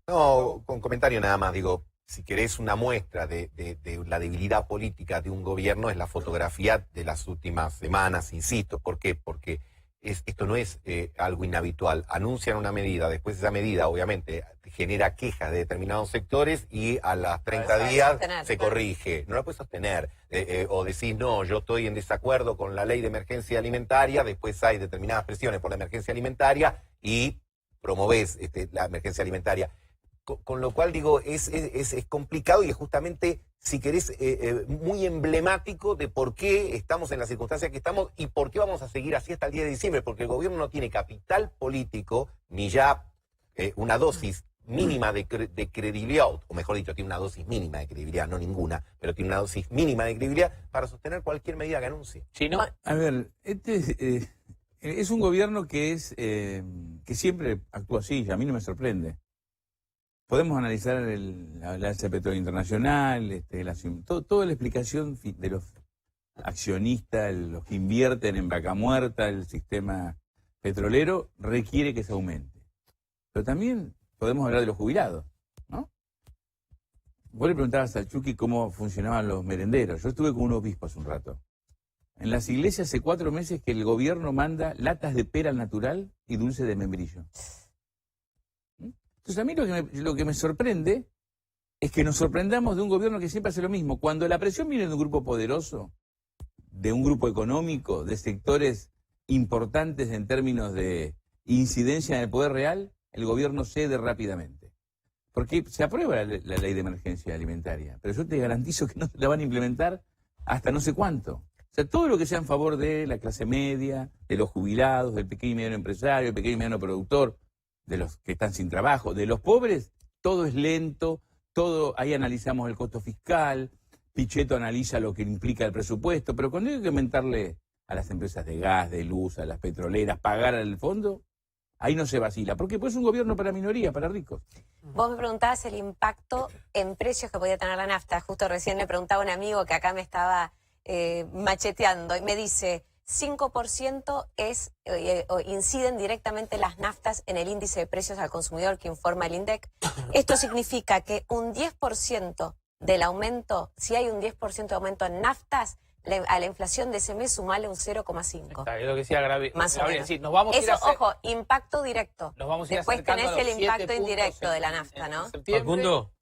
No, con comentario nada más, digo, si querés una muestra de la debilidad política de un gobierno es la fotografía de las últimas semanas, insisto. ¿Por qué? Porque esto no es algo inhabitual. Anuncian una medida, después esa medida obviamente genera quejas de determinados sectores y a las 30 días se corrige. No la puedes sostener. O decís, no, yo estoy en desacuerdo con la ley de emergencia alimentaria, después hay determinadas presiones por la emergencia alimentaria y promovés la emergencia alimentaria. Con lo cual, digo, es complicado y es justamente, si querés, muy emblemático de por qué estamos en la circunstancia que estamos y por qué vamos a seguir así hasta el 10 de diciembre, porque el gobierno no tiene capital político, ni ya una dosis mínima de credibilidad, o mejor dicho, tiene una dosis mínima de credibilidad, no ninguna, pero tiene una dosis mínima de credibilidad para sostener cualquier medida que anuncie. Sí, ¿no? A ver, es un gobierno que siempre actúa así, y a mí no me sorprende. Podemos analizar la alza del petróleo internacional, toda la explicación de los accionistas, los que invierten en vaca muerta, el sistema petrolero, requiere que se aumente. Pero también podemos hablar de los jubilados, ¿no? Vos le preguntabas al Chucky cómo funcionaban los merenderos. Yo estuve con un obispo hace un rato. En las iglesias hace 4 meses que el gobierno manda latas de pera al natural y dulce de membrillo. Entonces a mí lo que me sorprende es que nos sorprendamos de un gobierno que siempre hace lo mismo. Cuando la presión viene de un grupo poderoso, de un grupo económico, de sectores importantes en términos de incidencia en el poder real, el gobierno cede rápidamente. Porque se aprueba la ley de emergencia alimentaria, pero yo te garantizo que no la van a implementar hasta no sé cuánto. O sea, todo lo que sea en favor de la clase media, de los jubilados, del pequeño y mediano empresario, del pequeño y mediano productor, de los que están sin trabajo, de los pobres, todo es lento, ahí analizamos el costo fiscal, Pichetto analiza lo que implica el presupuesto, pero cuando hay que aumentarle a las empresas de gas, de luz, a las petroleras, pagar al fondo, ahí no se vacila, porque pues es un gobierno para minoría, para ricos. Vos me preguntabas el impacto en precios que podía tener la nafta. Justo recién me preguntaba un amigo que acá me estaba macheteando y me dice, 5% inciden directamente las naftas en el índice de precios al consumidor que informa el INDEC. Esto significa que un 10% del aumento, si hay un 10% de aumento en naftas, a la inflación de ese mes sumale un 0,5. Es lo que decía Gabriel. Más o menos. Sí, nos vamos a ir Eso, ojo, impacto directo. Nos vamos a ir Después acercando tenés a los el impacto 7 puntos indirecto de la nafta, ¿no? Facundo.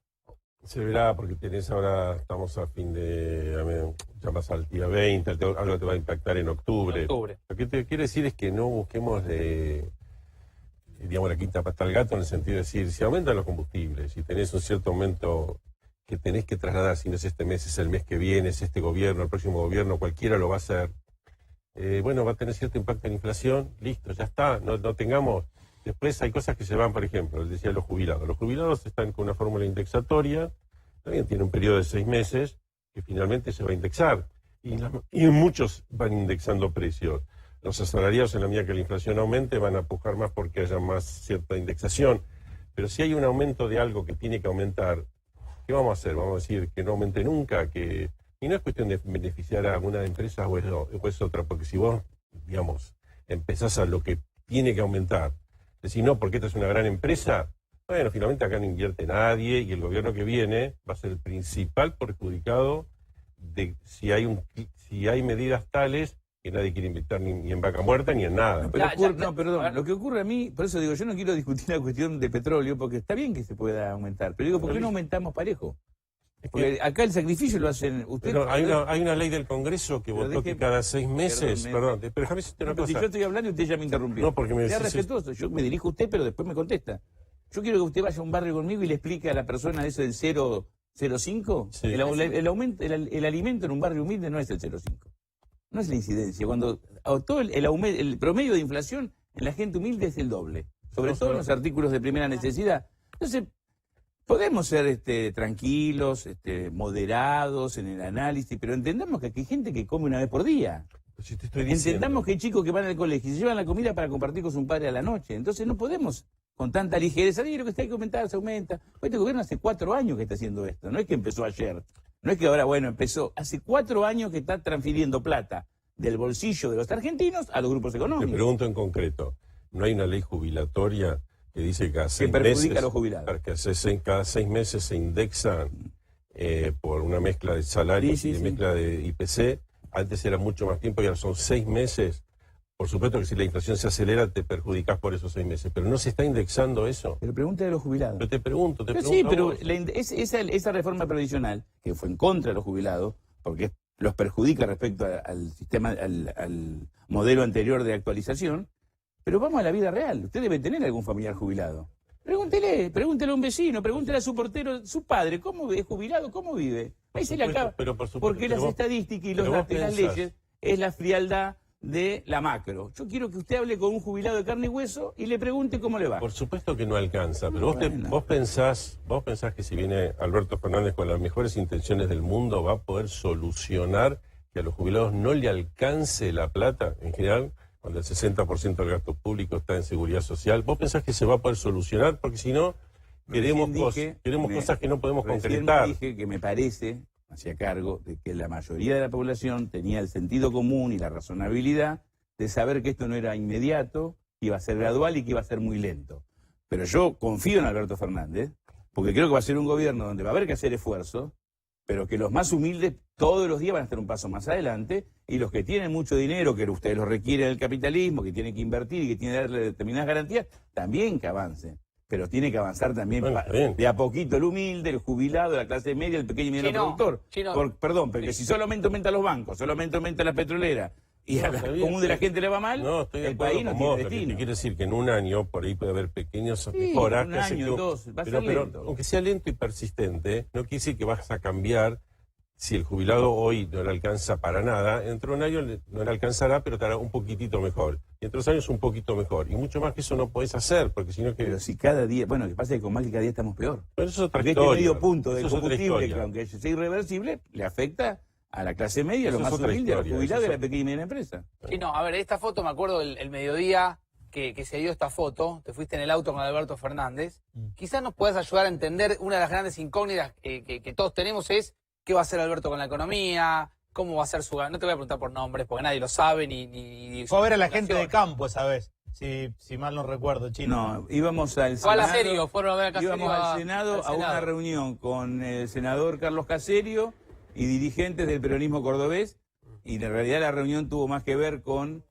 Se verá, porque tenés ahora, estamos a fin de, ya vas al día 20, algo te va a impactar en octubre. Lo que te quiero decir es que no busquemos digamos, la quinta pata al gato, en el sentido de decir, si aumentan los combustibles, si tenés un cierto aumento que tenés que trasladar, si no es este mes, es el mes que viene, es este gobierno, el próximo gobierno, cualquiera lo va a hacer, bueno, va a tener cierto impacto en inflación, listo, ya está, no tengamos. Después hay cosas que se van, por ejemplo, les decía los jubilados. Los jubilados están con una fórmula indexatoria, también tiene un periodo de 6 meses, que finalmente se va a indexar. Y muchos van indexando precios. Los asalariados, en la medida que la inflación aumente, van a pujar más porque haya más cierta indexación. Pero si hay un aumento de algo que tiene que aumentar, ¿qué vamos a hacer? Vamos a decir que no aumente nunca, y no es cuestión de beneficiar a una empresa o es otra, porque si vos, digamos, empezás a lo que tiene que aumentar, decir, no, porque esta es una gran empresa, bueno, finalmente acá no invierte nadie y el gobierno que viene va a ser el principal perjudicado de si hay medidas tales que nadie quiere invertir ni en vaca muerta ni en nada. Perdón, lo que ocurre a mí, por eso digo, yo no quiero discutir la cuestión de petróleo, porque está bien que se pueda aumentar, pero digo, ¿por qué no aumentamos parejo? Porque acá el sacrificio lo hacen ustedes. Pero hay una ley del Congreso que votó que cada 6 meses... Pero déjame decirte una cosa. Si yo estoy hablando y usted ya me interrumpió. No, porque me decís... Sea respetuoso, yo me dirijo a usted, pero después me contesta. Yo quiero que usted vaya a un barrio conmigo y le explique a la persona eso del 0,05. Sí. El alimento en un barrio humilde no es el 0,5. No es la incidencia. Cuando todo el promedio de inflación en la gente humilde es el doble. Sobre todo en los artículos de primera necesidad. Entonces, podemos ser tranquilos, moderados en el análisis, pero entendamos que aquí hay gente que come una vez por día. Si te estoy diciendo. Entendamos que hay chicos que van al colegio y se llevan la comida para compartir con su padre a la noche. Entonces no podemos con tanta ligereza. Lo que está hay que aumentar, se aumenta. Este gobierno hace 4 años que está haciendo esto. No es que empezó ayer. No es que ahora, empezó. Hace 4 años que está transfiriendo plata del bolsillo de los argentinos a los grupos económicos. Te pregunto en concreto, ¿no hay una ley jubilatoria que dice que cada Que 6 perjudica meses, a los jubilados. cada 6 meses se indexan por una mezcla de salarios Sí, y de mezcla de IPC. Antes era mucho más tiempo y ahora son 6 meses. Por supuesto que si la inflación se acelera te perjudicás por esos 6 meses, pero no se está indexando eso. Pero pregunta de los jubilados. Pero te pregunto Sí, a pero vos. esa reforma previsional, que fue en contra de los jubilados, porque los perjudica respecto al sistema, al modelo anterior de actualización, pero vamos a la vida real. Usted debe tener algún familiar jubilado. Pregúntele a un vecino, pregúntele a su portero, su padre, ¿cómo es jubilado? ¿Cómo vive? Ahí se le acaba. Pero por supuesto, Porque pero las vos- estadísticas y los pero vos datos y las pensás- leyes es la frialdad de la macro. Yo quiero que usted hable con un jubilado de carne y hueso y le pregunte cómo le va. Por supuesto que no alcanza, pero Bueno. vos pensás que si viene Alberto Fernández con las mejores intenciones del mundo va a poder solucionar que a los jubilados no le alcance la plata en general, cuando el 60% del gasto público está en seguridad social. ¿Vos pensás que se va a poder solucionar? Porque si no, queremos cosas que no podemos Recién concretar. dije que me parece, hacía cargo, de que la mayoría de la población tenía el sentido común y la razonabilidad de saber que esto no era inmediato, que iba a ser gradual y que iba a ser muy lento. Pero yo confío en Alberto Fernández, porque creo que va a ser un gobierno donde va a haber que hacer esfuerzo, pero que los más humildes todos los días van a estar un paso más adelante, y los que tienen mucho dinero, que ustedes lo requieren del capitalismo, que tienen que invertir y que tienen que darle determinadas garantías, también que avancen. Pero tiene que avanzar también Bueno, está bien. de a poquito el humilde, el jubilado, la clase media, el pequeño y mediano Chino, productor. Chino. Perdón, porque si solamente aumenta los bancos, solamente aumenta la petrolera, y a la está bien, común de la gente le va mal, No, estoy de el acuerdo país no con tiene vos, lo que destino. te quiere decir que en un año por ahí puede haber pequeños Sí, mejoras. un que hacen año, que- dos, va a pero, ser pero lento. aunque sea lento y persistente, no quiere decir que vas a cambiar. Si el jubilado hoy no le alcanza para nada, dentro de un año no le alcanzará, pero estará un poquitito mejor. Y entre 2 años un poquito mejor. Y mucho más que eso no podés hacer, porque si no que... Pero si cada día, bueno, lo que pasa es que con Macri cada día estamos peor. Pero eso es otra Porque este historia. medio punto del Eso es otra combustible, que historia. aunque sea irreversible, le afecta a la clase media, a Eso los es más otra humildes, a los historia, jubilados y eso a es la pequeña y mediana empresa. Sí, no, a ver, esta foto, me acuerdo el mediodía que se dio esta foto, te fuiste en el auto con Alberto Fernández. Quizás nos puedas ayudar a entender una de las grandes incógnitas que todos tenemos es qué va a hacer Alberto con la economía, cómo va a ser su... No te voy a preguntar por nombres, porque nadie lo sabe, ni Fue a ver a la gente de relación. campo esa vez, si mal no recuerdo, Chino. No, íbamos al Fue a la Senado, serio, fueron a ver a íbamos Caserio al Senado a una Senado. reunión con el senador Carlos Caserio y dirigentes del peronismo cordobés, y en realidad la reunión tuvo más que ver con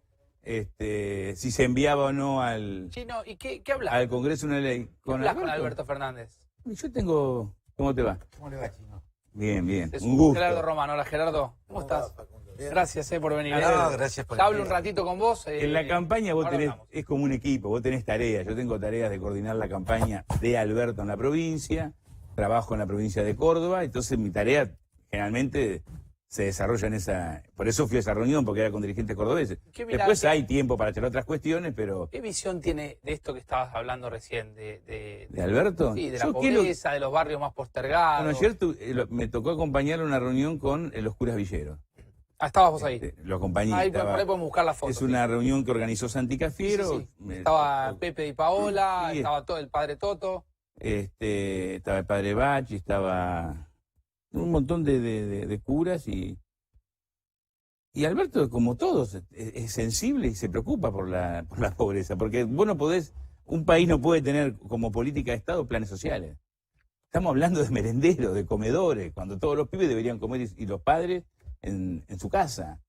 si se enviaba o no al Chino, ¿y qué hablas? Congreso una ley. ¿Qué hablas con Alberto Fernández? Yo tengo... ¿Cómo te va? ¿Cómo le va, Chino? Bien, bien. Es Un gusto. Gerardo Romano. Hola, Gerardo. ¿Cómo estás? Gracias por venir. No, gracias por Hablo venir. un ratito con vos. En la campaña vos ahora tenés, hablamos. es como un equipo, vos tenés tareas. Yo tengo tareas de coordinar la campaña de Alberto en la provincia, trabajo en la provincia de Córdoba, entonces mi tarea generalmente se desarrolla en esa... Por eso fui a esa reunión, porque era con dirigentes cordobeses. ¿Qué mirá- Después hay tiempo para hacer otras cuestiones, pero... ¿Qué visión tiene de esto que estabas hablando recién? ¿De ¿De Alberto? Sí, de la Yo quiero- pobreza, de los barrios más postergados. Bueno, ayer me tocó acompañar una reunión con los curas Villeros. Ah, estabas vos ahí. Lo acompañé. Ahí estaba- por ahí podemos buscar la foto. es una reunión que organizó Santi sí. Cafiero. Sí, sí. Estaba Pepe y Paola, Sí. estaba todo el padre Toto. Estaba el padre Bachi, estaba un montón de curas y Alberto, como todos, es sensible y se preocupa por la pobreza, porque vos no podés, un país no puede tener como política de Estado planes sociales. Estamos hablando de merenderos, de comedores, cuando todos los pibes deberían comer y los padres en su casa.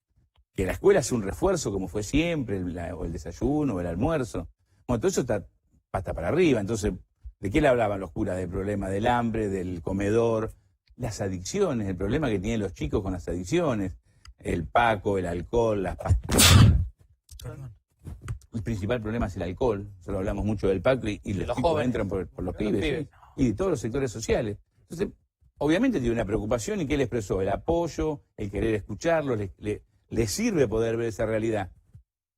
Que la escuela es un refuerzo como fue siempre, o el desayuno, o el almuerzo. Bueno, todo eso está pata para arriba. Entonces, ¿de qué le hablaban los curas? Del problema del hambre, del comedor, las adicciones, el problema que tienen los chicos con las adicciones, el paco, el alcohol, las pastillas. El principal problema es el alcohol. Solo hablamos mucho del paco y los los chicos jóvenes. entran por los Los pibes. pibes. ¿sí? Y de todos los sectores sociales. Entonces, obviamente tiene una preocupación y que él expresó el apoyo, el querer escucharlo, le sirve poder ver esa realidad.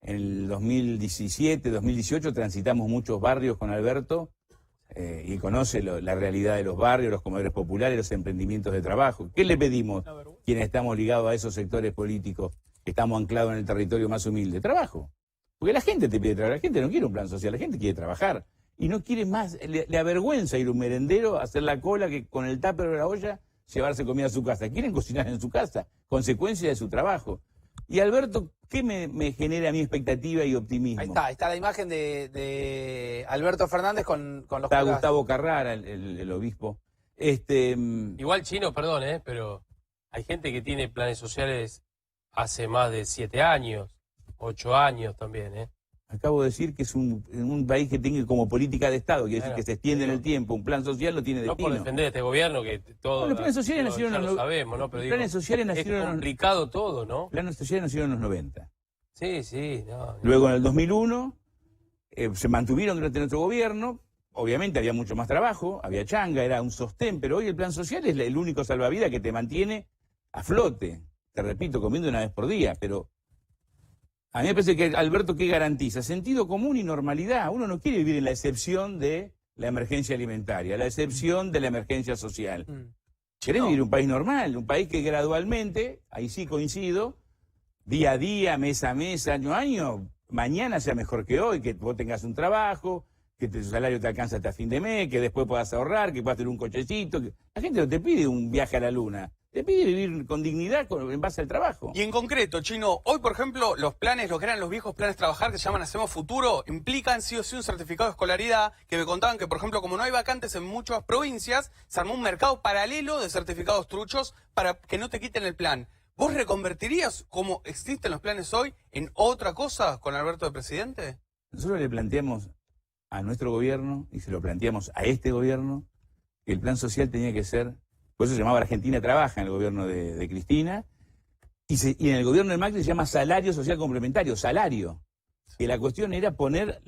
En el 2017, 2018 transitamos muchos barrios con Alberto y conoce la realidad de los barrios, los comedores populares, los emprendimientos de trabajo. ¿Qué le pedimos quienes estamos ligados a esos sectores políticos que estamos anclados en el territorio más humilde? Trabajo. Porque la gente te pide trabajar, la gente no quiere un plan social, la gente quiere trabajar. Y no quiere más, le avergüenza ir a un merendero, hacer la cola, que con el tupper de la olla, llevarse comida a su casa. Quieren cocinar en su casa, consecuencia de su trabajo. Y Alberto, ¿qué me genera mi expectativa y optimismo? Ahí está la imagen de Alberto Fernández con los Está colegas. Gustavo Carrara, el obispo. Igual, Chino, perdón, pero hay gente que tiene planes sociales hace más de 7 años, 8 años también, Acabo de decir que es un país que tiene como política de Estado, quiere decir Claro, que se extiende en digo, el tiempo, un plan social no tiene No por destino. defender a este gobierno, que todo. Bueno, los planes sociales ya nacieron en lo los sabemos, ¿no? Pero los digo, planes sociales es nacieron en los- complicado todo, ¿no? Los planes sociales nacieron en los 90. Sí, sí, no. Luego en el 2001 se mantuvieron durante nuestro gobierno. Obviamente había mucho más trabajo, había changa, era un sostén, pero hoy el plan social es el único salvavidas que te mantiene a flote. Te repito, comiendo una vez por día, pero a mí me parece que Alberto, ¿qué garantiza? Sentido común y normalidad. Uno no quiere vivir en la excepción de la emergencia alimentaria, la excepción de la emergencia social. Querés vivir un país normal, un país que gradualmente, ahí sí coincido, día a día, mes a mes, año a año, mañana sea mejor que hoy, que vos tengas un trabajo, que tu salario te alcance hasta fin de mes, que después puedas ahorrar, que puedas tener un cochecito. La gente no te pide un viaje a la luna, te pide vivir con dignidad en base al trabajo. Y en concreto, Chino, hoy, por ejemplo, los planes, lo que eran los viejos planes trabajar, que se llaman Hacemos Futuro, implican sí o sí un certificado de escolaridad, que me contaban que, por ejemplo, como no hay vacantes en muchas provincias, se armó un mercado paralelo de certificados truchos para que no te quiten el plan. ¿Vos reconvertirías, como existen los planes hoy, en otra cosa con Alberto de presidente? Nosotros le planteamos a nuestro gobierno, y se lo planteamos a este gobierno, que el plan social tenía que ser, por eso se llamaba Argentina Trabaja en el gobierno de Cristina, y en el gobierno de Macri se llama Salario Social Complementario, salario. Que la cuestión era poner,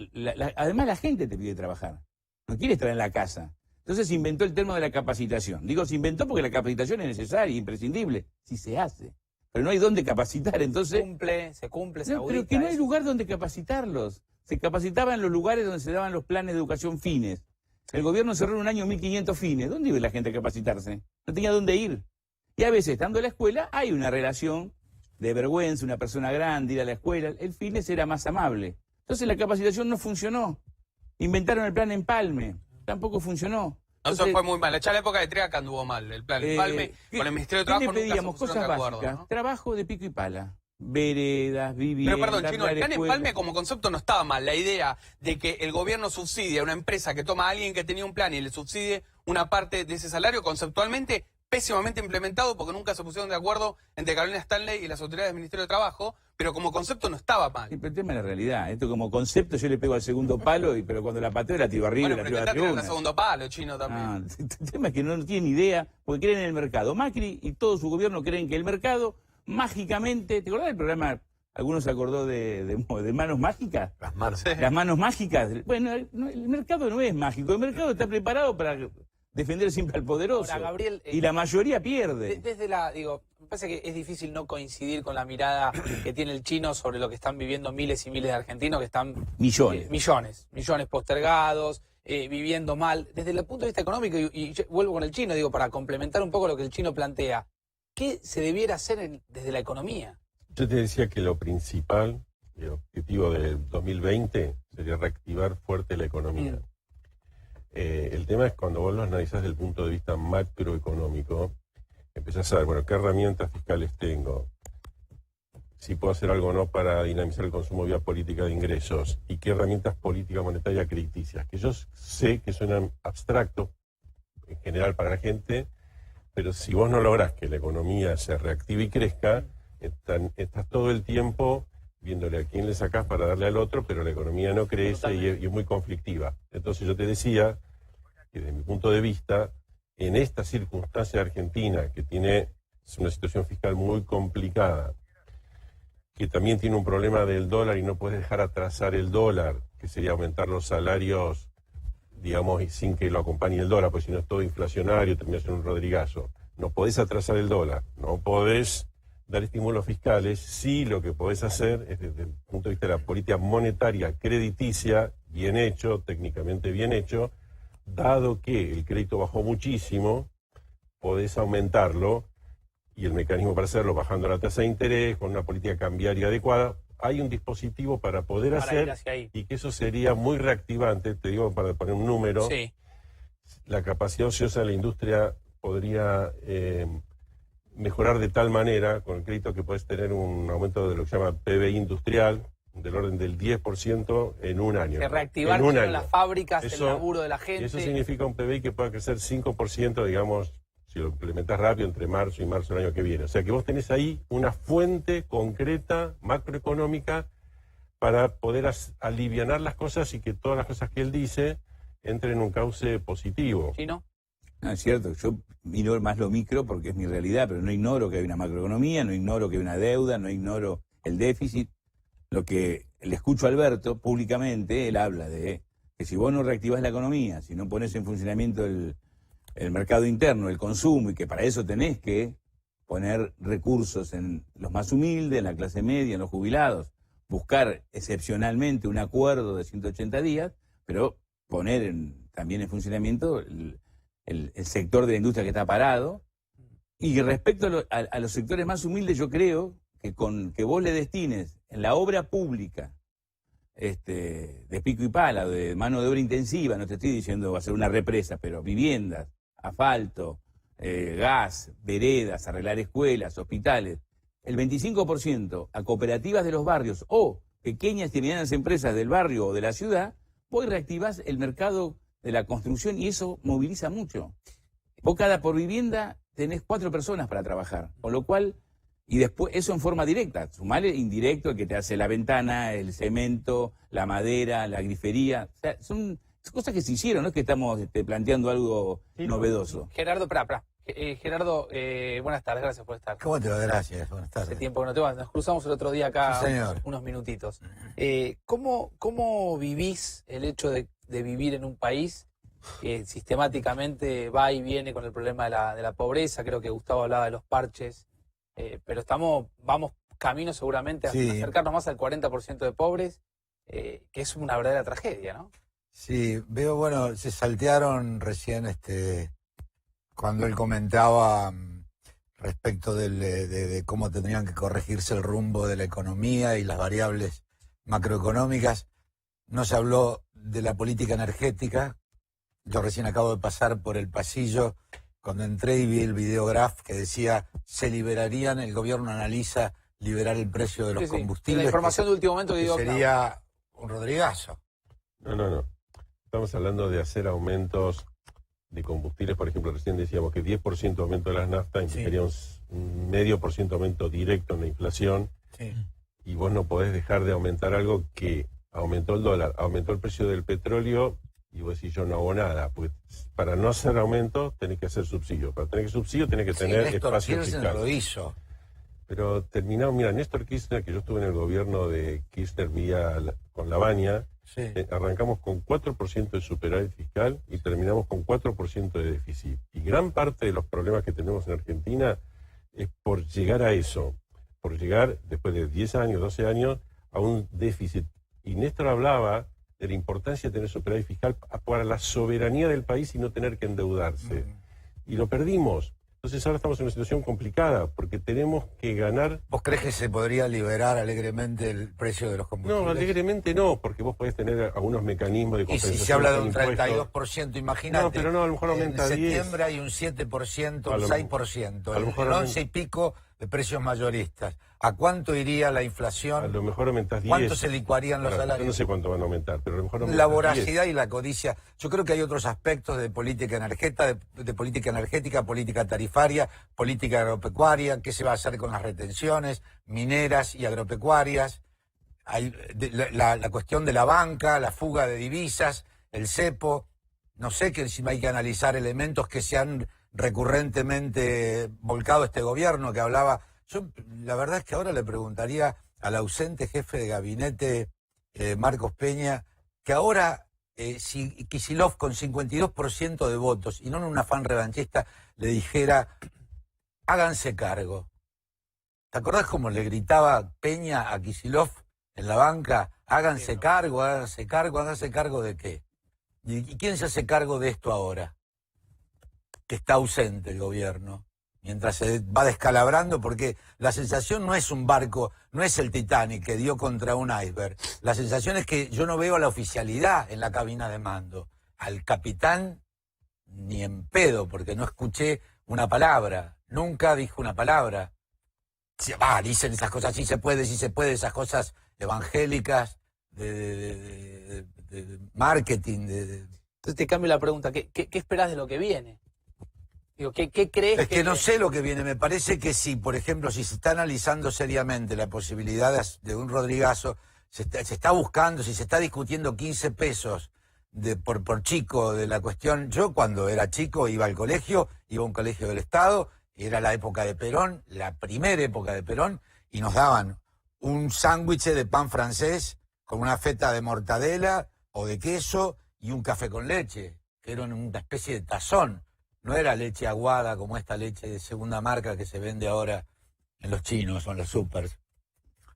además la gente te pide trabajar, no quiere estar en la casa. Entonces se inventó el término de la capacitación. Digo, se inventó porque la capacitación es necesaria, imprescindible, si se hace. Pero no hay dónde capacitar, entonces... Se cumple, se No, pero audita. que no hay eso. lugar donde capacitarlos. Se capacitaban en los lugares donde se daban los planes de educación fines. El gobierno cerró en un año 1.500 fines. ¿Dónde iba la gente a capacitarse? No tenía dónde ir. Y a veces, estando en la escuela, hay una relación de vergüenza, una persona grande, ir a la escuela. El fines era más amable. Entonces la capacitación no funcionó. Inventaron el plan Empalme. Tampoco funcionó. Eso Entonces, fue muy mal. Ya la época de Triaca anduvo mal. El plan Empalme con el Ministerio de ¿qué le Trabajo nunca se pedíamos? pusieron Cosas de acuerdo, básicas. ¿no? Trabajo de pico y pala. Veredas, viviendas, Pero perdón, Chino, el plan escuela. Empalme como concepto no estaba mal. La idea de que el gobierno subsidie a una empresa que toma a alguien que tenía un plan y le subsidie una parte de ese salario, conceptualmente pésimamente implementado porque nunca se pusieron de acuerdo entre Carolina Stanley y las autoridades del Ministerio de Trabajo, pero como concepto no estaba mal. Sí, pero el tema es la realidad. Esto como concepto yo le pego al segundo palo, pero cuando la pateo la tiro arriba Bueno, y la pero tiro a la intentá tirar tribuna. el segundo palo, Chino, también. Ah, el tema es que no tienen idea, porque creen en el mercado. Macri y todo su gobierno creen que el mercado mágicamente... ¿Te acordás del programa? ¿Alguno se acordó de manos mágicas? Las manos. Sí. Las manos mágicas. Bueno, el mercado no es mágico. El mercado está preparado para defender siempre al poderoso. Ahora, Gabriel, y la mayoría pierde. Desde me parece que es difícil no coincidir con la mirada que tiene el Chino sobre lo que están viviendo miles y miles de argentinos que están... Millones. Millones postergados, viviendo mal. Desde el punto de vista económico, y yo vuelvo con el Chino, digo, para complementar un poco lo que el Chino plantea, ¿qué se debiera hacer desde la economía? Yo te decía que lo principal, el objetivo del 2020 sería reactivar fuerte la economía. El tema es cuando vos lo analizás desde el punto de vista macroeconómico, empezás a ver, bueno, qué herramientas fiscales tengo, si puedo hacer algo o no para dinamizar el consumo vía política de ingresos, y qué herramientas política monetaria crediticias, que yo sé que suenan abstractos en general para la gente, pero si vos no lográs que la economía se reactive y crezca, estás todo el tiempo viéndole a quién le sacás para darle al otro, pero la economía no crece y es muy conflictiva. Entonces yo te decía que desde mi punto de vista, en esta circunstancia argentina, que es una situación fiscal muy complicada, que también tiene un problema del dólar y no puedes dejar atrasar el dólar, que sería aumentar los salarios, digamos, y sin que lo acompañe el dólar, porque si no es todo inflacionario, termina siendo un rodrigazo. No podés atrasar el dólar, no podés dar estímulos fiscales, sí lo que podés hacer es desde el punto de vista de la política monetaria crediticia, bien hecho, técnicamente bien hecho, dado que el crédito bajó muchísimo, podés aumentarlo y el mecanismo para hacerlo bajando la tasa de interés, con una política cambiaria adecuada. Hay un dispositivo para poder Para ir hacer hacia ahí. y que eso sería muy reactivante, te digo para poner un número, Sí. la capacidad ociosa de la industria podría mejorar de tal manera con el crédito que puedes tener un aumento de lo que se llama PBI industrial del orden del 10% en un año. Que reactivar En un año. las fábricas, Eso- el laburo de la gente. Eso significa un PBI que pueda crecer 5%, digamos, si lo implementas rápido, entre marzo y marzo del año que viene. O sea que vos tenés ahí una fuente concreta, macroeconómica, para poder alivianar las cosas y que todas las cosas que él dice entren en un cauce positivo. ¿Chino? No, es cierto, yo miro más lo micro porque es mi realidad, pero no ignoro que hay una macroeconomía, no ignoro que hay una deuda, no ignoro el déficit. Lo que le escucho a Alberto públicamente, él habla de que si vos no reactivás la economía, si no pones en funcionamiento el mercado interno, el consumo, y que para eso tenés que poner recursos en los más humildes, en la clase media, en los jubilados, buscar excepcionalmente un acuerdo de 180 días, pero poner también en funcionamiento el sector de la industria que está parado. Y respecto a los sectores más humildes, yo creo que con que vos le destines en la obra pública de pico y pala, de mano de obra intensiva, no te estoy diciendo va a ser una represa, pero viviendas, asfalto, gas, veredas, arreglar escuelas, hospitales, el 25% a cooperativas de los barrios o pequeñas y medianas empresas del barrio o de la ciudad, vos reactivás el mercado de la construcción y eso moviliza mucho. Vos por vivienda tenés 4 personas para trabajar, con lo cual, y después eso en forma directa, sumale indirecto el que te hace la ventana, el cemento, la madera, la grifería, o sea, son cosas que se hicieron, no es que estamos planteando algo novedoso. Gerardo Prapra. Gerardo, buenas tardes, gracias por estar. ¿Cómo te va? Gracias, buenas Hace tardes. tiempo que no te vas, nos cruzamos el otro día acá Sí, señor. unos minutitos. ¿Cómo vivís el hecho de vivir en un país que sistemáticamente va y viene con el problema de la pobreza? Creo que Gustavo hablaba de los parches, pero vamos camino seguramente a Sí. acercarnos más al 40% de pobres, que es una verdadera tragedia, ¿no? Sí, veo, bueno, se saltearon recién cuando él comentaba respecto de cómo tendrían que corregirse el rumbo de la economía y las variables macroeconómicas. No se habló de la política energética. Yo recién acabo de pasar por el pasillo cuando entré y vi el videograf que decía se liberarían, el gobierno analiza liberar el precio de los Sí, sí. combustibles. La información de último momento que que dio sería un Rodrigazo. No. Estamos hablando de hacer aumentos de combustibles, por ejemplo, recién decíamos que 10% aumento de las naftas implicaría un 0,5% aumento directo en la inflación, Sí. y vos no podés dejar de aumentar algo que aumentó el dólar, aumentó el precio del petróleo, y vos decís yo no hago nada, porque para no hacer aumento tenés que hacer subsidio, para tener subsidio tenés que tener Néstor espacio Kirchner fiscal. lo hizo. Pero terminamos, mira, Néstor Kirchner, que yo estuve en el gobierno de Kirchner con Lavagna, Sí. arrancamos con 4% de superávit fiscal y terminamos con 4% de déficit. Y gran parte de los problemas que tenemos en Argentina es por llegar a eso, por llegar después de 10 años, 12 años, a un déficit. Y Néstor hablaba de la importancia de tener superávit fiscal para la soberanía del país y no tener que endeudarse. Y lo perdimos. Entonces ahora estamos en una situación complicada porque tenemos que ganar. ¿Vos crees que se podría liberar alegremente el precio de los combustibles? No, alegremente no, porque vos podés tener algunos mecanismos de Y compensación. si se habla de con un impuestos. 32%, imagínate. No, pero no, a lo mejor aumenta en 10. septiembre hay un 7%, A un lo- 6%, a lo mejor el aumen- 11 y pico de precios mayoristas. ¿A cuánto iría la A inflación? lo mejor aumentás 10. ¿Cuánto se licuarían los Bueno, salarios? yo no sé cuánto van a aumentar, pero a lo mejor La aumentás voracidad 10. y la codicia. Yo creo que hay otros aspectos de política energética, de política energética, política tarifaria, política agropecuaria, qué se va a hacer con las retenciones mineras y agropecuarias. Hay la cuestión de la banca, la fuga de divisas, el cepo. No sé si hay que analizar elementos que se han recurrentemente volcado este gobierno que hablaba. Yo la verdad es que ahora le preguntaría al ausente jefe de gabinete, Marcos Peña, que ahora si Kicillof con 52% de votos y no en un afán revanchista le dijera háganse cargo. ¿Te acordás cómo le gritaba Peña a Kicillof en la banca? Háganse cargo, háganse cargo, háganse cargo de qué. ¿Y quién se hace cargo de esto ahora? Que está ausente el gobierno, mientras se va descalabrando, porque la sensación no es un barco, no es el Titanic que dio contra un iceberg. La sensación es que yo no veo a la oficialidad en la cabina de mando. Al capitán, ni en pedo, porque no escuché una palabra, nunca dijo una palabra. Dicen esas cosas, sí se puede, esas cosas evangélicas de marketing. Entonces te cambio la pregunta, ¿qué esperás de lo que viene? Digo, ¿qué crees? Es que no sé lo que viene, me parece que si, por ejemplo, si se está analizando seriamente la posibilidad de un Rodrigazo, se está buscando, si se está discutiendo 15 pesos por chico de la cuestión. Yo cuando era chico iba al colegio, iba a un colegio del Estado, era la época de Perón, la primera época de Perón, y nos daban un sándwich de pan francés con una feta de mortadela o de queso y un café con leche, que era una especie de tazón. No era leche aguada como esta leche de segunda marca que se vende ahora en los chinos o en los supers.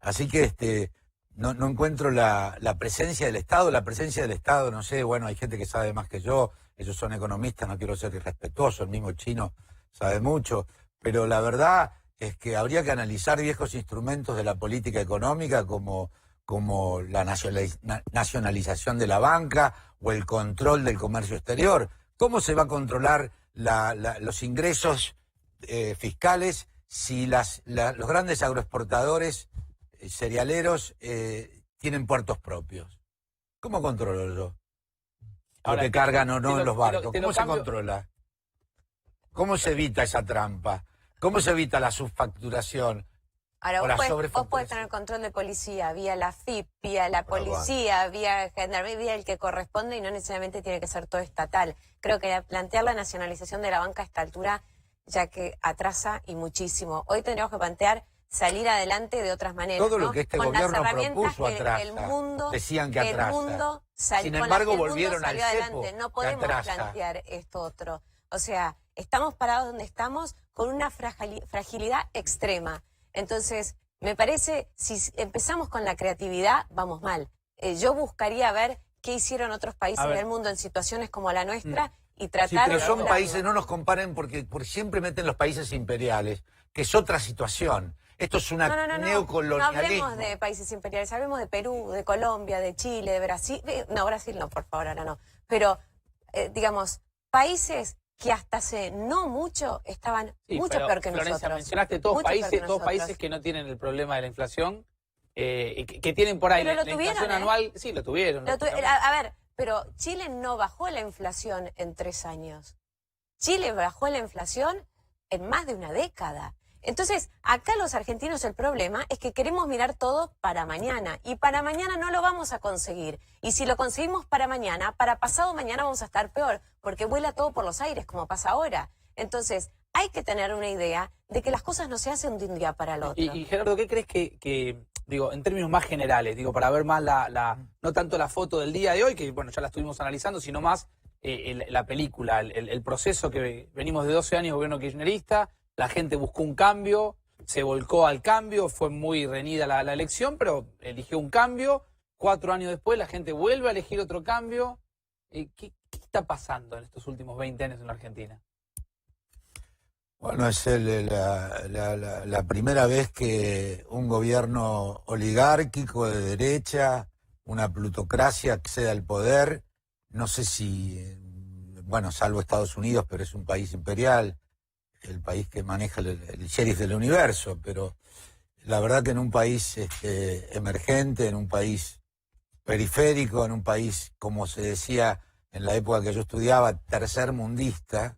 Así que no encuentro la presencia del Estado. La presencia del Estado, no sé, bueno, hay gente que sabe más que yo, ellos son economistas, no quiero ser irrespetuoso, el mismo chino sabe mucho, pero la verdad es que habría que analizar viejos instrumentos de la política económica como la nacionalización de la banca o el control del comercio exterior. ¿Cómo se va a controlar los ingresos fiscales si los grandes agroexportadores cerealeros tienen puertos propios? ¿Cómo controlo yo? Lo que cargan o no en los barcos. ¿Cómo se controla? ¿Cómo se evita esa trampa? ¿Cómo se evita la subfacturación? Ahora, o la vos sobrefacturación? podés tener control de policía vía la FIP, vía la policía, vía Gendarmería, vía el que corresponde, y no necesariamente tiene que ser todo estatal. Creo que plantear la nacionalización de la banca a esta altura, ya que atrasa y muchísimo. Hoy tendríamos que plantear salir adelante de otras maneras. Todo lo que este con gobierno las herramientas propuso que atrasa. el mundo, Decían que atrasa. El mundo salió, Sin embargo, con las que el volvieron mundo al salió cepo, adelante. No que podemos atrasa. plantear esto otro. O sea, estamos parados donde estamos con una fragilidad extrema. Entonces, me parece, si empezamos con la creatividad, vamos mal. Yo buscaría ver qué hicieron otros países del mundo en situaciones como la nuestra y tratar Sí, pero de son lograrlo. países, no nos comparen porque siempre meten los países imperiales, que es otra situación. Esto es una No neocolonialismo. hablemos de países imperiales, hablemos de Perú, de Colombia, de Chile, de Brasil. No, Brasil no, por favor, ahora no. Pero, digamos, países que hasta hace no mucho estaban mucho peor que Florencia, nosotros. mencionaste todos Mucho peor que países nosotros. que no tienen el problema de la inflación, que tienen por ahí Pero la lo tuvieron, inflación anual. Sí, lo tuvieron. A ver, pero Chile no bajó la inflación en 3 años. Chile bajó la inflación en más de una década. Entonces, acá los argentinos el problema es que queremos mirar todo para mañana. Y para mañana no lo vamos a conseguir. Y si lo conseguimos para mañana, para pasado mañana vamos a estar peor. Porque vuela todo por los aires, como pasa ahora. Entonces, hay que tener una idea de que las cosas no se hacen de un día para el otro. Y Gerardo, ¿qué crees que digo, en términos más generales, digo, para ver más no tanto la foto del día de hoy, que bueno, ya la estuvimos analizando, sino más la película, el proceso que venimos de 12 años de gobierno kirchnerista, la gente buscó un cambio, se volcó al cambio, fue muy reñida la elección, pero eligió un cambio, 4 años después la gente vuelve a elegir otro cambio. ¿Qué está pasando en estos últimos 20 años en la Argentina? Bueno, es la primera vez que un gobierno oligárquico de derecha, una plutocracia accede al poder. No sé si, bueno, salvo Estados Unidos, pero es un país imperial, el país que maneja el sheriff del universo, pero la verdad que en un país emergente, en un país periférico, en un país, como se decía en la época que yo estudiaba, tercermundista,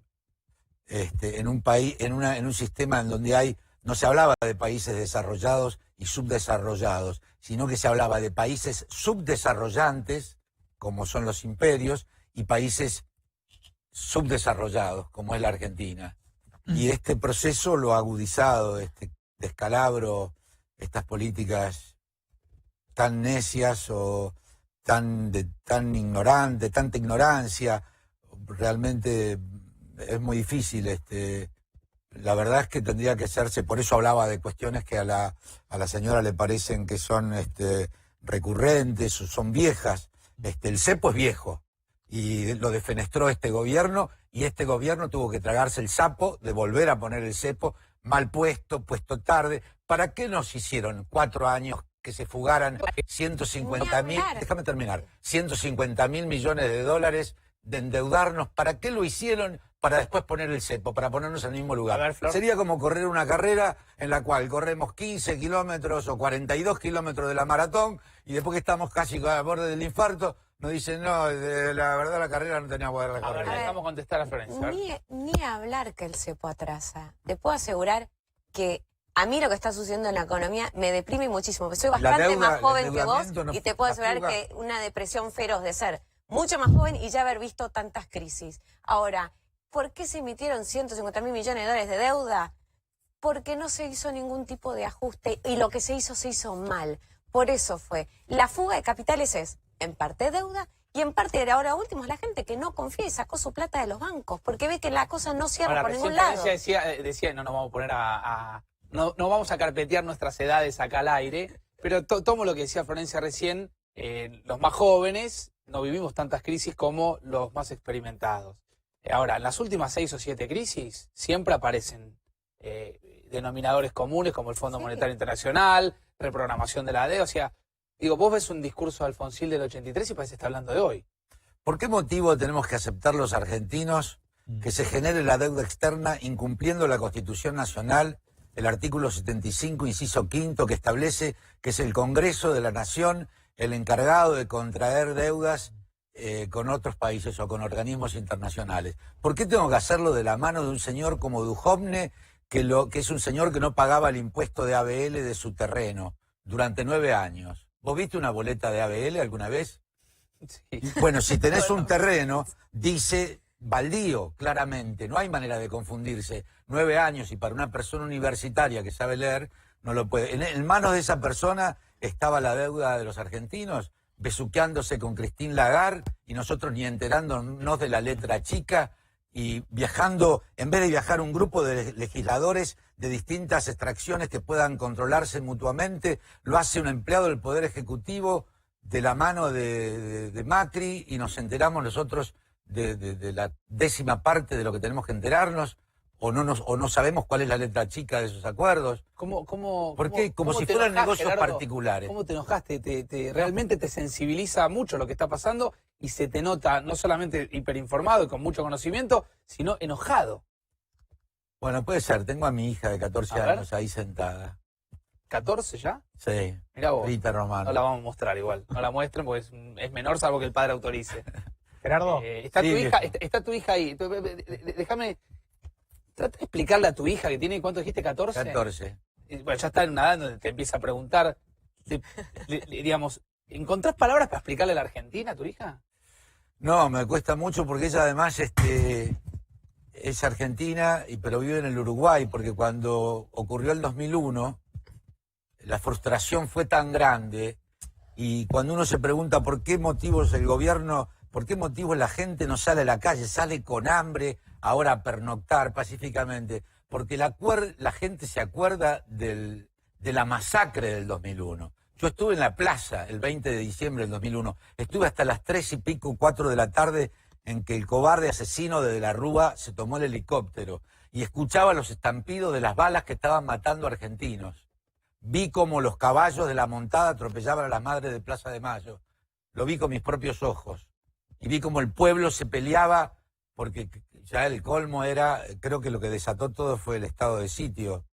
en un país, en un sistema en donde no se hablaba de países desarrollados y subdesarrollados, sino que se hablaba de países subdesarrollantes, como son los imperios, y países subdesarrollados, como es la Argentina. Y este proceso lo ha agudizado, este descalabro, estas políticas tan necias o tan ignorantes, tanta ignorancia, realmente es muy difícil. La verdad es que tendría que hacerse, por eso hablaba de cuestiones que a la señora le parecen que son recurrentes o son viejas. El cepo es viejo y lo defenestró este gobierno, y este gobierno tuvo que tragarse el sapo de volver a poner el cepo mal puesto tarde. ¿Para qué nos hicieron 4 años que se fugaran 150.000, déjame terminar, 150.000 millones de dólares de endeudarnos? ¿Para qué lo hicieron? para después poner el cepo, para ponernos en el mismo lugar. A ver, Flor. Sería como correr una carrera en la cual corremos 15 kilómetros o 42 kilómetros de la maratón y después que estamos casi al borde del infarto, nos dicen, no, la verdad la carrera no teníamos que A ver, recorrer. dejamos contestar a Florencia. a ver. Ni hablar que el cepo atrasa. Te puedo asegurar que a mí lo que está sucediendo en la economía me deprime muchísimo. Porque soy bastante deuda, más el joven que vos endeudamiento y te puedo la asegurar fuga. que una depresión feroz de ser mucho más joven y ya haber visto tantas crisis. Ahora, ¿por qué se emitieron 150.000 millones de dólares de deuda? Porque no se hizo ningún tipo de ajuste y lo que se hizo mal. Por eso fue. La fuga de capitales es en parte deuda y en parte, ahora último, es la gente que no confía y sacó su plata de los bancos porque ve que la cosa no cierra Ahora, por recién ningún lado. Florencia decía, no nos vamos a poner no vamos a carpetear nuestras edades acá al aire, pero tomo lo que decía Florencia recién, los más jóvenes no vivimos tantas crisis como los más experimentados. Ahora, en las últimas 6 o 7 crisis siempre aparecen denominadores comunes como el Fondo Monetario Internacional, reprogramación de la deuda, o sea, digo, vos ves un discurso de Alfonsín del 83 y parece que está hablando de hoy. ¿Por qué motivo tenemos que aceptar los argentinos que se genere la deuda externa incumpliendo la Constitución Nacional, el artículo 75, inciso quinto, que establece que es el Congreso de la Nación el encargado de contraer deudas con otros países o con organismos internacionales? ¿Por qué tengo que hacerlo de la mano de un señor como Duhovne, que es un señor que no pagaba el impuesto de ABL de su terreno durante 9 años? ¿Vos viste una boleta de ABL alguna vez? Sí. Bueno, si tenés un terreno, dice baldío, claramente, no hay manera de confundirse. 9 años y para una persona universitaria que sabe leer, no lo puede. En manos de esa persona estaba la deuda de los argentinos, besuqueándose con Christine Lagarde y nosotros ni enterándonos de la letra chica y viajando, en vez de viajar un grupo de legisladores de distintas extracciones que puedan controlarse mutuamente, lo hace un empleado del Poder Ejecutivo de la mano de Macri y nos enteramos nosotros de la 10ª parte de lo que tenemos que enterarnos o no sabemos cuál es la letra chica de esos acuerdos. ¿Por qué? Como si fueran negocios particulares. ¿Cómo te enojaste? Realmente te sensibiliza mucho lo que está pasando y se te nota no solamente hiperinformado y con mucho conocimiento, sino enojado. Bueno, puede ser. Tengo a mi hija de 14 A ver. años ahí sentada. ¿14 ya? Sí. Mirá vos. Rita Romano. No la vamos a mostrar igual. No la muestren porque es menor salvo que el padre autorice. Gerardo. Está tu hija ahí. Déjame... Trata de explicarle a tu hija que tiene, ¿cuánto dijiste? ¿14? 14. Bueno, ya está en una edad donde te empieza a preguntar, digamos, ¿encontrás palabras para explicarle a la Argentina a tu hija? No, me cuesta mucho porque ella además es argentina, pero vive en el Uruguay, porque cuando ocurrió el 2001, la frustración fue tan grande y cuando uno se pregunta por qué motivos el gobierno, por qué motivos la gente no sale a la calle, sale con hambre, ahora a pernoctar pacíficamente, porque la gente se acuerda de la masacre del 2001. Yo estuve en la plaza el 20 de diciembre del 2001, estuve hasta las 3 y pico, 4 de la tarde en que el cobarde asesino de la Rúa se tomó el helicóptero y escuchaba los estampidos de las balas que estaban matando argentinos. Vi cómo los caballos de la montada atropellaban a las madres de Plaza de Mayo. Lo vi con mis propios ojos. Y vi cómo el pueblo se peleaba porque ya el colmo era, creo que lo que desató todo fue el estado de sitio.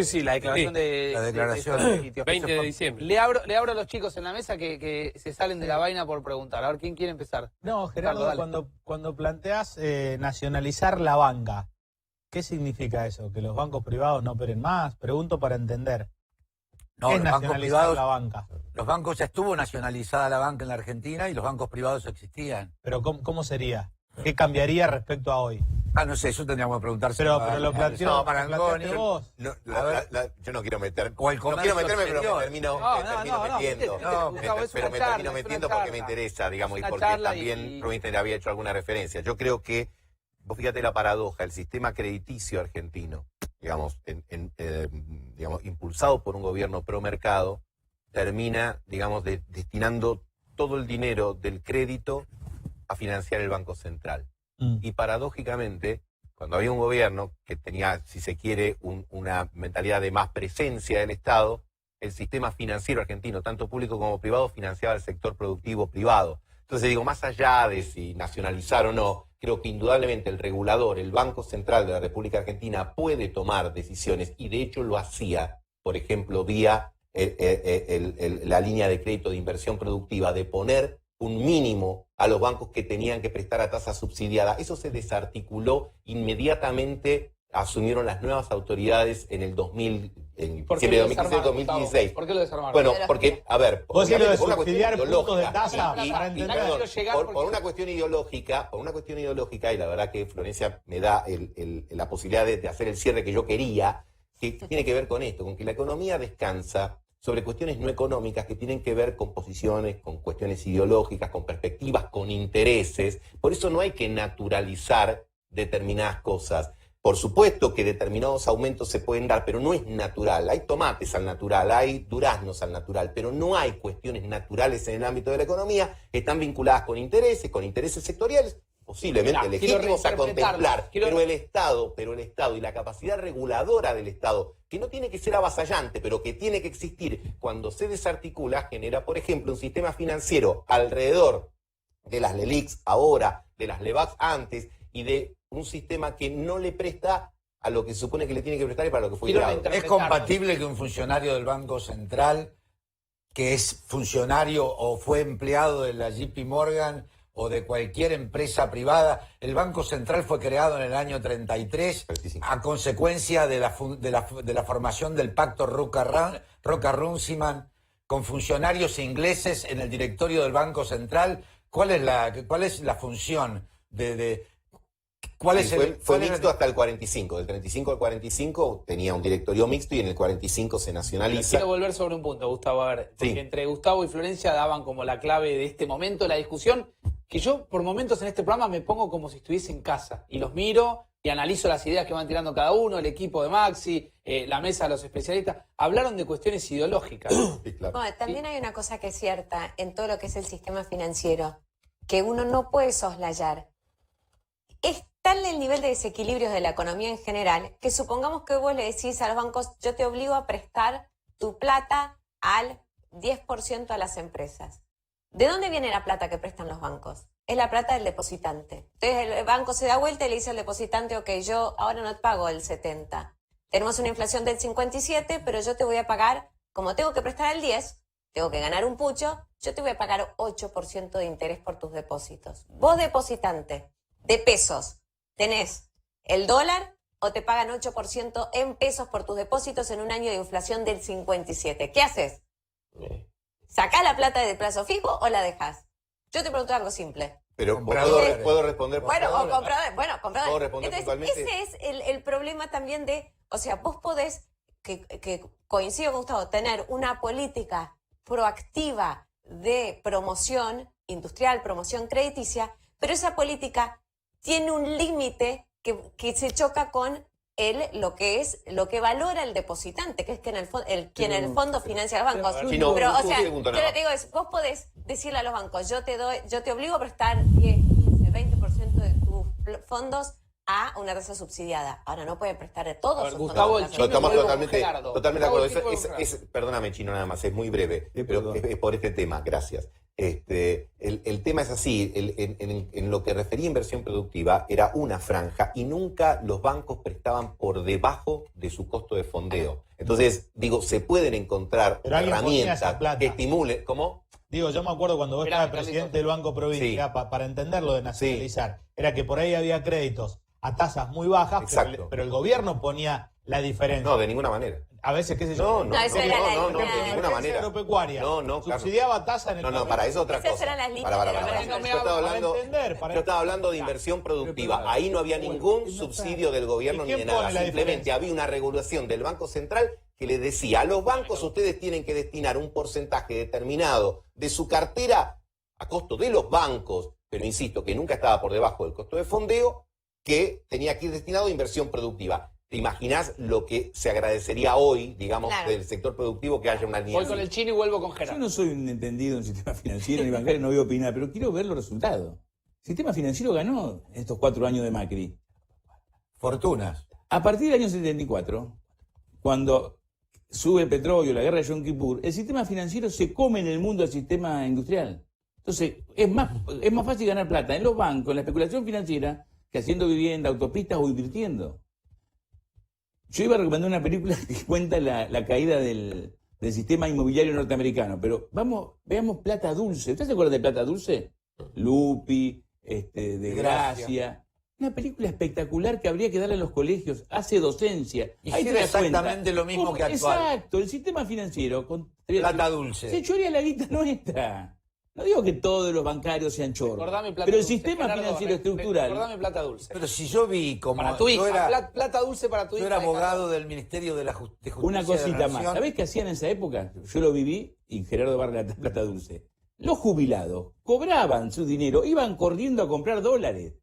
Sí, la declaración de... La declaración de sitio. 20 de diciembre. Le abro a los chicos en la mesa que se salen de la vaina por preguntar. A ver, ¿quién quiere empezar? No, Gerardo, Dale. cuando planteas nacionalizar la banca, ¿qué significa eso? ¿Que los bancos privados no operen más? Pregunto para entender. No, ¿Qué es los bancos nacionalizar privados, la banca? los bancos ya estuvo nacionalizada la banca en la Argentina y los bancos privados existían. Pero ¿cómo sería? ¿Qué cambiaría respecto a hoy? No sé, eso tendríamos que preguntarse. Pero lo planteó No, Marangoni. vos. Yo no quiero meter. O el No comercio quiero meterme, pero exterior. me termino metiendo. Pero me termino metiendo porque me interesa, digamos, y una porque charla también Rubinstein había hecho alguna referencia. Yo creo que, vos fíjate la paradoja, el sistema crediticio argentino, digamos, digamos, impulsado por un gobierno pro mercado, termina, digamos, destinando todo el dinero del crédito a financiar el Banco Central. Y paradójicamente, cuando había un gobierno que tenía, si se quiere, una mentalidad de más presencia del Estado, el sistema financiero argentino, tanto público como privado, financiaba el sector productivo privado. Entonces digo, más allá de si nacionalizar o no, creo que indudablemente el regulador, el Banco Central de la República Argentina, puede tomar decisiones, y de hecho lo hacía, por ejemplo, vía la línea de crédito de inversión productiva, de poner un mínimo a los bancos que tenían que prestar a tasa subsidiada. Eso se desarticuló inmediatamente, asumieron las nuevas autoridades en el 2000, en diciembre de 2016. ¿Por qué lo desarmaron? Bueno, porque, a ver, Vos decís lo de por una cuestión subsidiar puntos de ideológica, tasa y- para y- entender. perdón, por una cuestión ideológica, y la verdad que Florencia me da la posibilidad de hacer el cierre que yo quería, que tiene que ver con esto, con que la economía descansa sobre cuestiones no económicas que tienen que ver con posiciones, con cuestiones ideológicas, con perspectivas, con intereses. Por eso no hay que naturalizar determinadas cosas. Por supuesto que determinados aumentos se pueden dar, pero no es natural. Hay tomates al natural, hay duraznos al natural, pero no hay cuestiones naturales en el ámbito de la economía. Están vinculadas con intereses sectoriales, posiblemente Mirá, quiero legítimos a contemplar, quiero- pero el Estado y la capacidad reguladora del Estado, que no tiene que ser avasallante, pero que tiene que existir cuando se desarticula, genera, por ejemplo, un sistema financiero alrededor de las LELIQs ahora, de las LEVAQs antes, y de un sistema que no le presta a lo que se supone que le tiene que prestar y para lo que fue Quiero creado. ¿Es compatible que un funcionario del Banco Central, que es funcionario o fue empleado de la JP Morgan o de cualquier empresa privada, el Banco Central fue creado en el año 33 a consecuencia de la formación del pacto Roca-Runciman con funcionarios ingleses en el directorio del Banco Central? ¿Cuál es la función ¿Cuál es fue cuál era mixto hasta el 45. Del 35 al 45 tenía un directorio mixto y en el 45 se nacionaliza. Quiero volver sobre un punto, Gustavo, a ver, porque entre Gustavo y Florencia daban como la clave de este momento, la discusión, que yo por momentos en este programa me pongo como si estuviese en casa y los miro y analizo las ideas que van tirando cada uno, el equipo de Maxi, la mesa de los especialistas. Hablaron de cuestiones ideológicas. Sí, claro. Bueno, también hay una cosa que es cierta en todo lo que es el sistema financiero, que uno no puede soslayar. Es tal el nivel de desequilibrios de la economía en general que supongamos que vos le decís a los bancos, yo te obligo a prestar tu plata al 10% a las empresas. ¿De dónde viene la plata que prestan los bancos? Es la plata del depositante. Entonces el banco se da vuelta y le dice al depositante, ok, yo ahora no te pago el 70. Tenemos una inflación del 57, pero yo te voy a pagar, como tengo que prestar el 10, tengo que ganar un pucho, yo te voy a pagar 8% de interés por tus depósitos. Vos, depositante de pesos, ¿tenés el dólar o te pagan 8% en pesos por tus depósitos en un año de inflación del 57? ¿Qué haces? ¿Sacás la plata del plazo fijo o la dejás? Yo te pregunto algo simple. Pero Compradores. ¿puedo responder? por Bueno, favor? o compradores. Bueno, compradores. ¿Puedo responder Entonces, puntualmente? ese es el problema también de, o sea, vos podés, que coincido con Gustavo, tener una política proactiva de promoción industrial, promoción crediticia, pero esa política tiene un límite que se choca con lo que valora el depositante, que es que quien en el fondo financia a los bancos. Chino, Pero, o un sea, segundo yo nada le digo es, vos podés decirle a los bancos, yo te obligo a prestar 10, 15, 20% de tus fondos a una tasa subsidiada. Ahora no pueden prestar de todos. A ver, sus Gustavo, fondos a el la chino Estamos vuelvo con totalmente de Gerardo. acuerdo. Gustavo, el chino vuelvo con Perdóname, Chino, nada más, es muy breve, pero perdón. es por este tema, gracias. El tema es así, en lo que refería a inversión productiva, era una franja y nunca los bancos prestaban por debajo de su costo de fondeo. Entonces, digo, se pueden encontrar Pero alguien ponía esa herramientas plata. que estimulen, ¿cómo? Digo, yo me acuerdo cuando vos Esperá, estabas presidente del Banco Provincia, Sí. para entenderlo de nacionalizar, era que por ahí había créditos a tasas muy bajas, Exacto. pero el gobierno ponía la diferencia. No, de ninguna manera. A veces, qué sé yo. No, eso era la no, línea de ninguna emergencia manera. agropecuaria. No, Carlos. Subsidiaba tasa en el No, para eso otra Esas cosa. eran las líneas Para. de la Yo emergencia. estaba hablando, para yo estaba hablando de inversión productiva. Ahí no había ningún subsidio del gobierno ¿Y ni quién de nada. pone la Simplemente diferencia? había una regulación del Banco Central que le decía a los bancos, ustedes tienen que destinar un porcentaje determinado de su cartera a costo de los bancos, pero insisto, que nunca estaba por debajo del costo de fondeo, que tenía que ir destinado a inversión productiva. ¿Te imaginás lo que se agradecería hoy, digamos, Claro. del sector productivo que haya una línea Voy así? con el chino y vuelvo con Yo Gerardo. no soy un entendido en sistema financiero ni bancario, no voy a opinar, pero quiero ver los resultados. El sistema financiero ganó estos 4 años de Macri. Fortunas. A partir del año 74, cuando sube el petróleo, la guerra de Yom Kippur, el sistema financiero se come en el mundo al sistema industrial. Entonces, es más fácil ganar plata en los bancos, en la especulación financiera, que haciendo vivienda, autopistas o invirtiendo. Yo iba a recomendar una película que cuenta la caída del sistema inmobiliario norteamericano, pero veamos Plata Dulce. ¿Usted se acuerda de Plata Dulce? Lupi, de Gracia. Una película espectacular que habría que darle a los colegios, hace docencia. Hiciera exactamente lo mismo que actual. Exacto, el sistema financiero Plata Dulce. se chorea la guita nuestra. No digo que todos los bancarios sean chorros, Recordame Plata pero el Dulce, sistema Gerardo, financiero estructural. Recordame Plata Dulce. Pero si yo vi como... Para tu hija, yo era, Plata Dulce para tu hija. yo era abogado del Ministerio de Justicia Una de cosita la más. Nación. ¿Sabés qué hacían en esa época? Yo lo viví y Gerardo Barra Plata Dulce. Los jubilados cobraban su dinero, iban corriendo a comprar dólares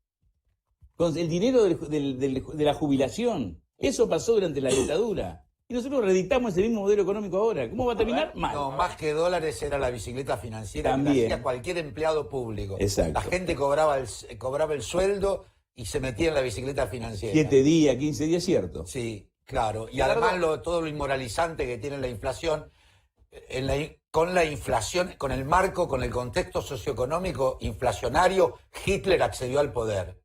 con el dinero de la jubilación. Eso pasó durante la dictadura. Y nosotros reeditamos ese mismo modelo económico ahora. ¿Cómo va a terminar? Mal. No, más que dólares era la bicicleta financiera También. que hacía cualquier empleado público. Exacto. La gente cobraba el sueldo y se metía en la bicicleta financiera. 7 días, 15 días, cierto. Sí, claro. Y Gerardo, además todo lo inmoralizante que tiene la inflación, con la inflación, con el marco, con el contexto socioeconómico inflacionario, Hitler accedió al poder.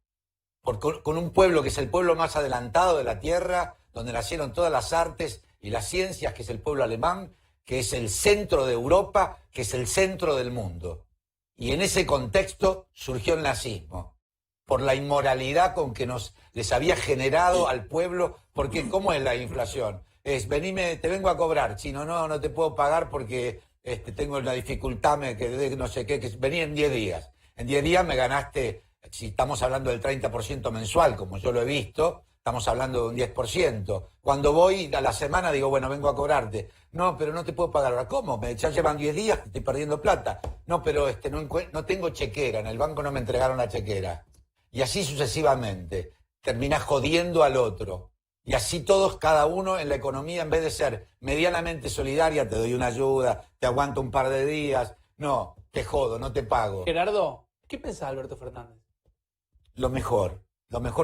Con un pueblo que es el pueblo más adelantado de la tierra, donde nacieron todas las artes y las ciencias, que es el pueblo alemán, que es el centro de Europa, que es el centro del mundo. Y en ese contexto surgió el nazismo, por la inmoralidad con que les había generado al pueblo, porque ¿cómo es la inflación? Es, venime, te vengo a cobrar, chino, no te puedo pagar porque tengo la dificultad, no sé qué, que vení en 10 días. En 10 días me ganaste, si estamos hablando del 30% mensual, como yo lo he visto, estamos hablando de un 10%. Cuando voy a la semana digo, bueno, vengo a cobrarte. No, pero no te puedo pagar ahora. ¿Cómo? Ya llevan 10 días, estoy perdiendo plata. No, pero no tengo chequera, en el banco no me entregaron la chequera. Y así sucesivamente. Terminás jodiendo al otro. Y así todos, cada uno en la economía, en vez de ser medianamente solidaria, te doy una ayuda, te aguanto un par de días. No, te jodo, no te pago. Gerardo, ¿qué pensás de Alberto Fernández? Lo mejor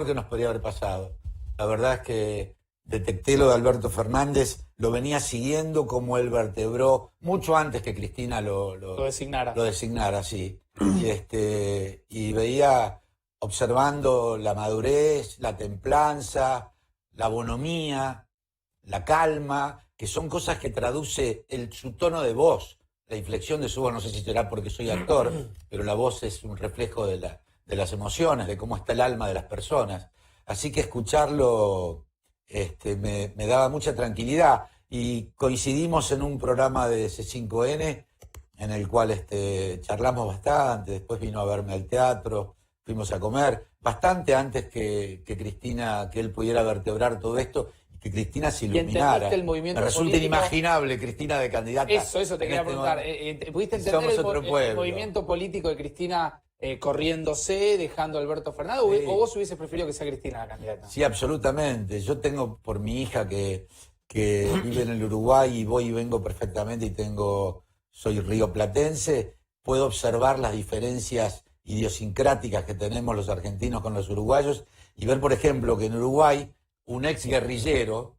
que nos podría haber pasado. La verdad es que detecté lo de Alberto Fernández, lo venía siguiendo como él vertebró, mucho antes que Cristina lo designara. Lo designara, sí. Y veía, observando la madurez, la templanza, la bonomía, la calma, que son cosas que traduce su tono de voz, la inflexión de su voz. No sé si será porque soy actor, pero la voz es un reflejo de las emociones, de cómo está el alma de las personas. Así que escucharlo me daba mucha tranquilidad. Y coincidimos en un programa de C5N en el cual charlamos bastante, después vino a verme al teatro, fuimos a comer, bastante antes que Cristina, que él pudiera vertebrar todo esto, y que Cristina se iluminara. El movimiento Me resulta político? inimaginable Cristina de candidata. Eso te quería preguntar. ¿Pudiste entender el movimiento político de Cristina corriéndose, dejando a Alberto Fernández? Sí. ¿O vos hubieses preferido que sea Cristina la candidata? Sí, absolutamente. Yo tengo por mi hija que vive en el Uruguay y voy y vengo perfectamente y soy rioplatense, puedo observar las diferencias idiosincráticas que tenemos los argentinos con los uruguayos y ver, por ejemplo, que en Uruguay un ex guerrillero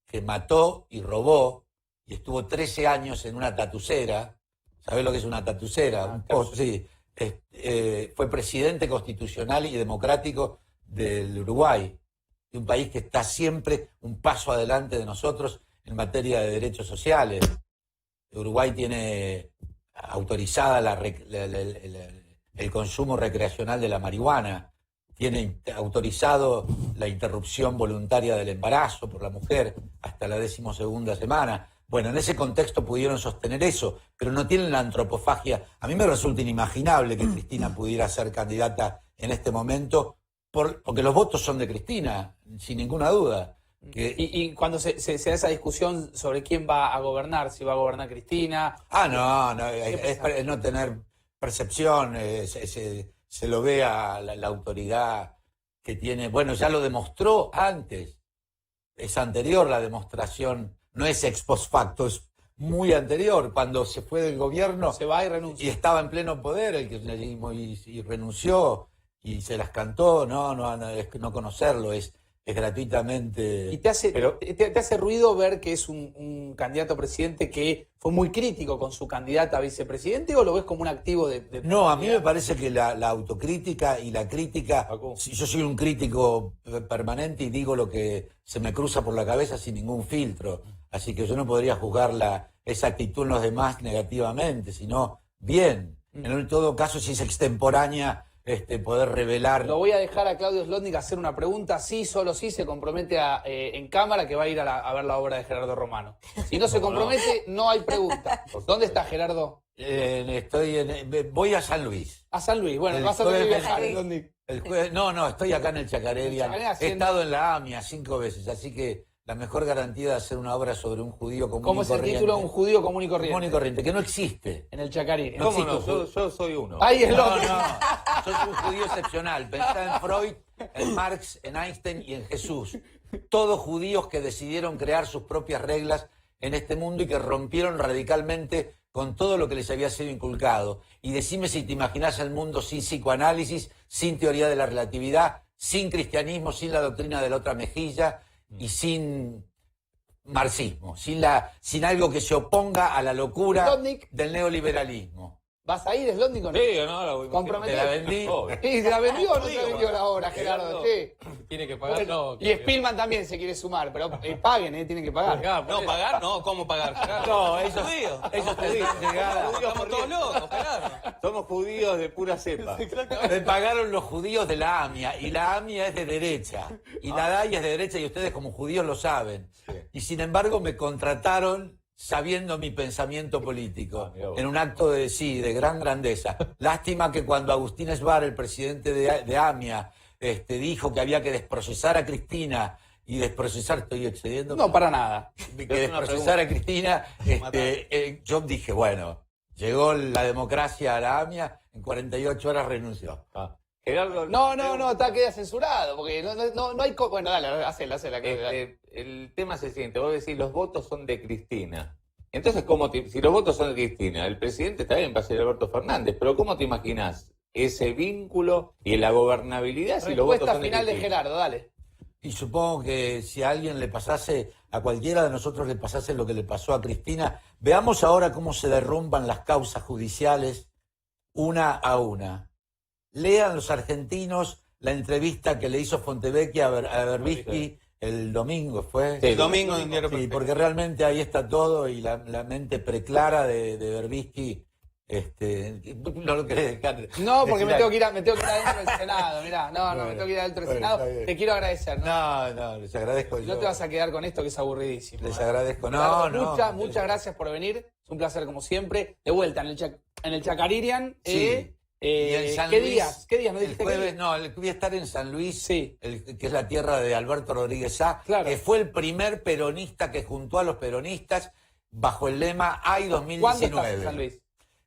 que mató y robó y estuvo 13 años en una tatucera, ¿sabés lo que es una tatucera? Sí. Fue presidente constitucional y democrático del Uruguay, de un país que está siempre un paso adelante de nosotros en materia de derechos sociales. Uruguay tiene autorizada el consumo recreacional de la marihuana, tiene autorizado la interrupción voluntaria del embarazo por la mujer hasta la 12ª semana. Bueno, en ese contexto pudieron sostener eso, pero no tienen la antropofagia. A mí me resulta inimaginable que Cristina pudiera ser candidata en este momento, porque los votos son de Cristina, sin ninguna duda. Y cuando se da esa discusión sobre quién va a gobernar, si va a gobernar Cristina... No, es no tener percepción, se lo ve a la autoridad que tiene. Bueno, ya lo demostró antes, es anterior la demostración. No es ex post facto, es muy anterior. Cuando se fue del gobierno... Se va y renuncia. Y estaba en pleno poder el kirchnerismo y renunció y se las cantó. No conocerlo. Es es gratuitamente... ¿Y te hace ruido ver que es un candidato a presidente que fue muy crítico con su candidata a vicepresidente o lo ves como un activo de No, a mí me parece que la autocrítica y la crítica... Si yo soy un crítico permanente y digo lo que se me cruza por la cabeza sin ningún filtro. Así que yo no podría juzgar esa actitud en los demás negativamente, sino bien. En todo caso, si es extemporánea... poder revelar... Lo voy a dejar a Claudio Zlotnik hacer una pregunta, sí, solo sí, se compromete en cámara que va a ir a ver la obra de Gerardo Romano. Si no se compromete, no hay pregunta. ¿Dónde está Gerardo? Voy a San Luis. A San Luis, bueno, El vas a tener que jueves- viajar, Zlotnik. No, estoy acá en el Chacarerian. Chacarerian, He estado en la AMIA 5 veces, así que la mejor garantía de hacer una obra sobre un judío común ¿Cómo y es el corriente. título? Un judío común y Común y corriente. corriente, que no existe. En el Chacariri. No ¿Cómo existe no? un Yo soy uno. Ahí es No, Zlotnik. no, sos un judío excepcional. Pensá en Freud, en Marx, en Einstein y en Jesús. Todos judíos que decidieron crear sus propias reglas en este mundo y que rompieron radicalmente con todo lo que les había sido inculcado. Y decime si te imaginás el mundo sin psicoanálisis, sin teoría de la relatividad, sin cristianismo, sin la doctrina de la otra mejilla y sin marxismo, sin algo que se oponga a la locura Zlotnik. del neoliberalismo. ¿Vas a ir, Zlotnik, o no? Sí, no, la voy a Comprometete. Te la vendí. Sí, ¿se la vendió o no se la vendió la obra, Gerardo? Sí. Tiene que pagarlo. Y Spielman también se quiere sumar, pero paguen, tienen que pagar. No, pagar, no, ¿cómo pagar? No, ellos tendrán llegada. Estamos todos locos, Gerardo. Somos judíos de pura cepa. Me pagaron los judíos de la AMIA, y la AMIA es de derecha, y la DAI es de derecha, y ustedes como judíos lo saben. Y sin embargo me contrataron sabiendo mi pensamiento político, en un acto de gran grandeza. Lástima que cuando Agustín Esbar, el presidente de AMIA, dijo que había que desprocesar a Cristina y desprocesar, estoy excediendo, No, para nada. que desprocesar a Cristina, yo dije, bueno, llegó la democracia a la AMIA, en 48 horas renunció. Gerardo, No, queda censurado, porque no hay... Bueno, dale, hacela. el tema es el siguiente, vos decís los votos son de Cristina. Entonces, si los votos son de Cristina, el presidente también va a ser Alberto Fernández, pero ¿cómo te imaginás ese vínculo y la gobernabilidad si los votos Respuesta son de final de Cristina? Gerardo, dale. Y supongo que si a alguien le pasase, a cualquiera de nosotros le pasase lo que le pasó a Cristina, veamos ahora cómo se derrumban las causas judiciales una a una. Lean los argentinos la entrevista que le hizo Fontevecchia a Berbisky el domingo, ¿fue? El domingo en Diario Sí, Perfecto. porque realmente ahí está todo y la mente preclara de Berbisky, no lo querés dejar. No, porque me decir tengo que ir adentro del Senado, mirá. No, Bueno, me tengo que ir adentro del bueno, Senado. está bien. Te quiero agradecer, ¿no? No, les agradezco yo. No te vas a quedar con esto que es aburridísimo. Les agradezco. Gerardo, No. muchas gracias por venir. Es un placer como siempre. De vuelta en el Chacaririan. Sí. Y en San ¿Qué Luis, días? ¿Qué días? ¿No el dijiste jueves, qué? no, voy a estar en San Luis, Sí. que es la tierra de Alberto Rodríguez Sá, Claro. que fue el primer peronista que juntó a los peronistas bajo el lema AI ¿Cuándo 2019. estás en San Luis?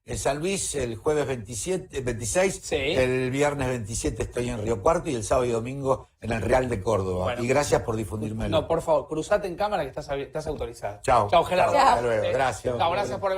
En San Luis el jueves 26, Sí. el viernes 27 estoy en Río Cuarto y el sábado y domingo en el Real de Córdoba. Bueno. Y gracias por difundírmelo. No, por favor, cruzate en cámara que estás autorizado. Chao. Chao, Gerardo. Hasta luego. Gracias. Chao, gracias por venir.